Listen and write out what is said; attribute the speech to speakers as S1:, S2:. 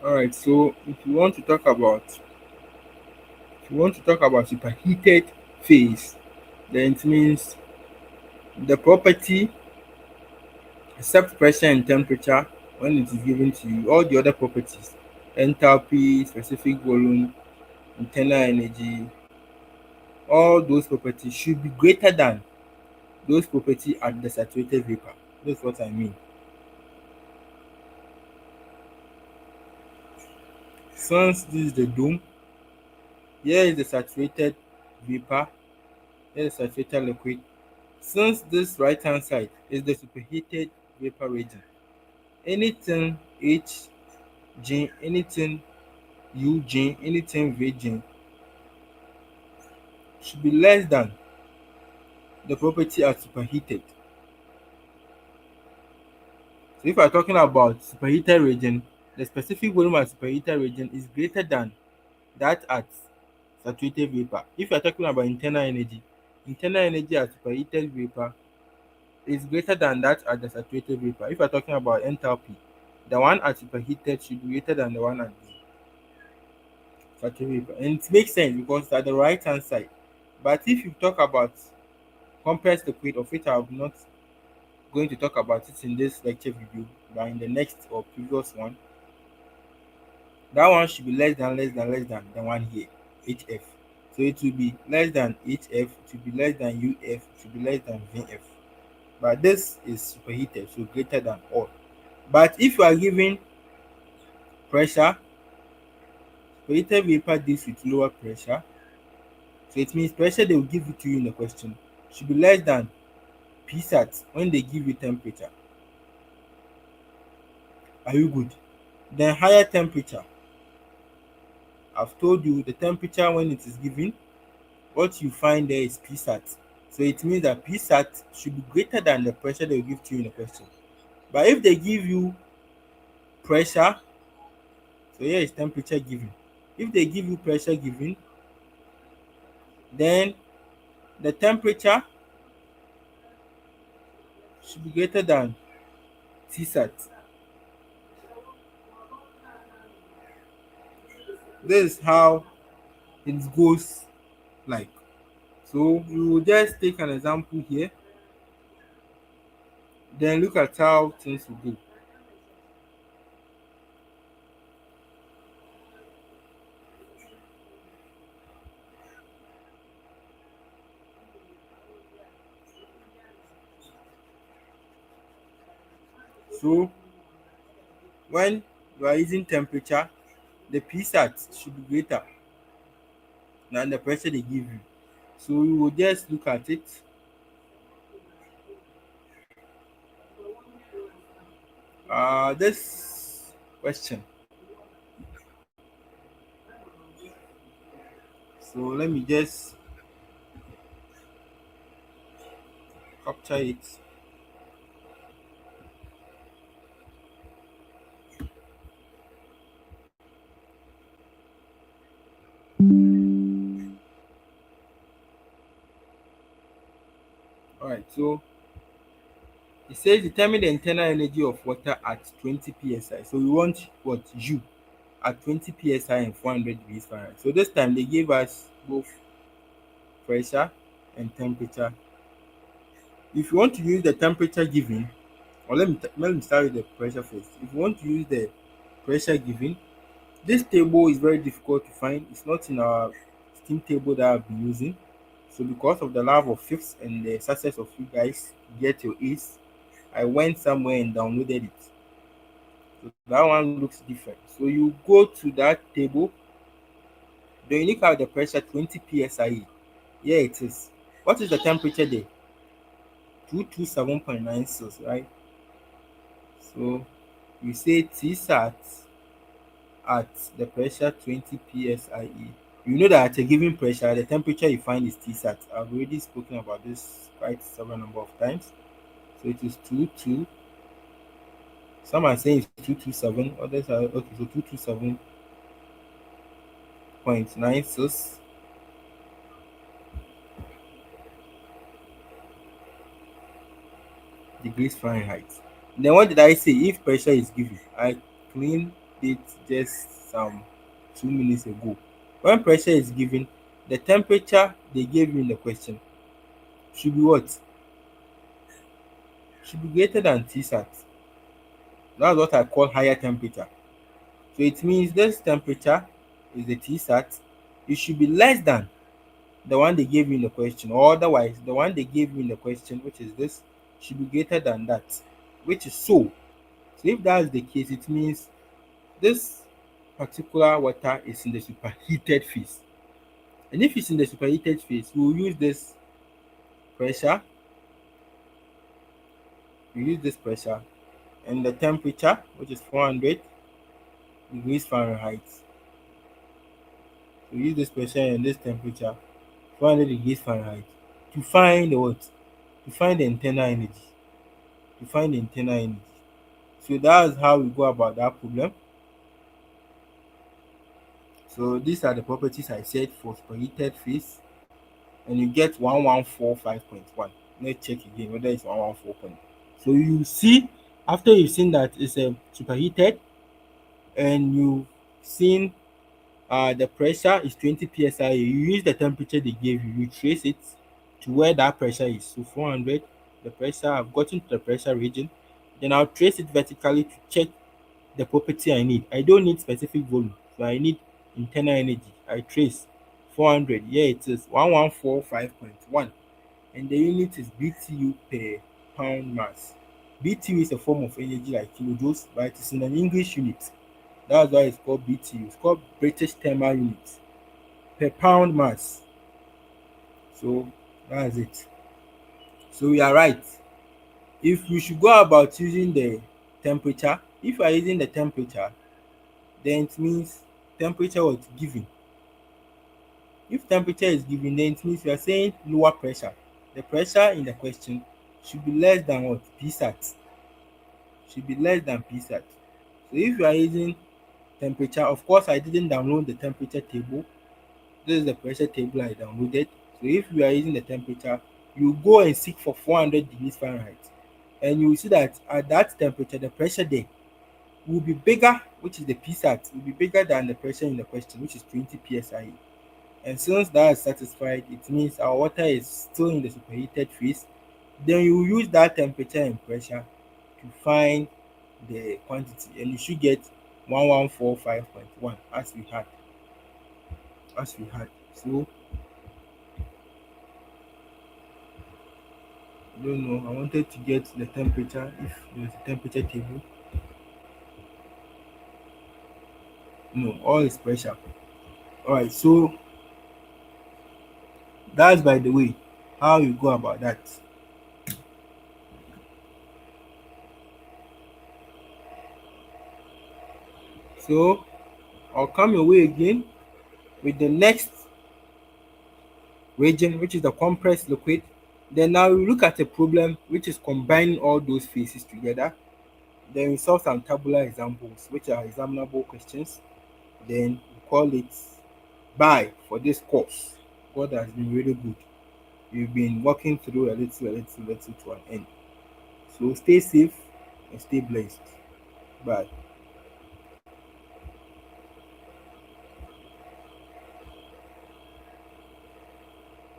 S1: All right. So if you want to talk about superheated phase, then it means the property except pressure and temperature when it is given to you, all the other properties, enthalpy, specific volume, internal energy, all those properties should be greater than those properties at the saturated vapor. That's what I mean. Since this is the dome, here is the saturated vapor, here is the saturated liquid. Since this right hand side is the superheated vapor region, anything H G, anything U G, anything V G should be less than the property at superheated. So if we are talking about superheated region, the specific volume at superheated region is greater than that at saturated vapor. If you are talking about internal energy at superheated vapor is greater than that at the saturated vapor. If you are talking about enthalpy, the one at superheated should be greater than the one at the saturated vapor. And it makes sense because it's at the right hand side. But if you talk about compressed liquid, of which I am not going to talk about it in this lecture video, but in the next or previous one, that one should be less than the one here, HF. So it will be less than HF, it will be less than UF, it will be less than VF. But this is superheated, so greater than all. But if you are given pressure, superheated vapor deals with lower pressure. So it means pressure they will give it to you in the question should be less than Psat when they give you temperature. Are you good? Then higher temperature. I've told you the temperature when it is given, what you find there is Psat. So it means that Psat should be greater than the pressure they will give to you in the question. But if they give you pressure, so here is temperature given. If they give you pressure given, then the temperature should be greater than Tsat. This is how it goes like. So we will just take an example here, then look at how things will go. So when you are using temperature, the Psat should be greater than the pressure they give you. So we will just look at it. This question. So let me just capture it. All right. So it says determine the internal energy of water at 20 psi. So we want what U at 20 psi and 400 degrees Fahrenheit. So this time they gave us both pressure and temperature. If you want to use the temperature given, or let me start with the pressure first. If you want to use the pressure given, this table is very difficult to find. It's not in our Steam table that I've been using. So because of the love of fifths and the success of you guys get your A's, I went somewhere and downloaded it. So that one looks different. So you go to that table, then you look at the pressure 20 psi. Here it is. What is the temperature there? 227.9 Celsius, right? So you say Tsat at the pressure 20 psi. You know that at a given pressure, the temperature you find is Tsat. I've already spoken about this quite several number of times. So it is 22. Some are saying it's 227, others are okay, so 227.9 Celsius degrees Fahrenheit. Then what did I say? If pressure is given, I clean date just some 2 minutes ago. When pressure is given, the temperature they gave you in the question should be what? Should be greater than Tsat. That's what I call higher temperature. So it means this temperature is the Tsat. It should be less than the one they gave you in the question, or otherwise the one they gave you in the question, which is this, should be greater than that, which is so. So if that's the case, it means this particular water is in the superheated phase. And if it's in the superheated phase, we'll use this pressure, we use this pressure and the temperature, which is 400 degrees Fahrenheit. We use this pressure and this temperature, 400 degrees Fahrenheit, to find the what? To find the internal energy. To find the internal energy. So that's how we go about that problem. So these are the properties I said for superheated phase, and you get 1145.1. Let's check again whether it's 114. So you see, after you've seen that it's superheated, and you've seen the pressure is 20 psi, you use the temperature they gave you, you trace it to where that pressure is. So 400, the pressure, I've gotten to the pressure region, then I'll trace it vertically to check the property I need. I don't need specific volume, so I need internal energy. I trace 400, here it is 1145.1, and the unit is BTU per pound mass. BTU is a form of energy like kilojoules, but it is in an English unit. That's why it's called BTU. It's called British Thermal Unit per pound mass. So that's it. So we are right. If you should go about using the temperature, if you are using the temperature, then it means temperature was given. If temperature is given, then it means you are saying lower pressure. The pressure in the question should be less than what? Psat. Should be less than Psat. So if you are using temperature, of course I didn't download the temperature table. This is the pressure table I downloaded. So if you are using the temperature, you go and seek for 400 degrees Fahrenheit. And you will see that at that temperature, the pressure there will be bigger, which is the Psat, will be bigger than the pressure in the question, which is 20 psi. And since that is satisfied, it means our water is still in the superheated phase. Then you use that temperature and pressure to find the quantity, and you should get 1145.1 as we had. So I don't know. I wanted to get the temperature if there's a temperature table. No, all is pressure. Alright, so that's by the way how you go about that. So I'll come your way again with the next region, which is the compressed liquid. Then now we look at a problem which is combining all those phases together. Then we solve some tabular examples, which are examinable questions. Then we call it bye for this course. God has been really good. We've been walking through a little to an end. So stay safe and stay blessed. Bye.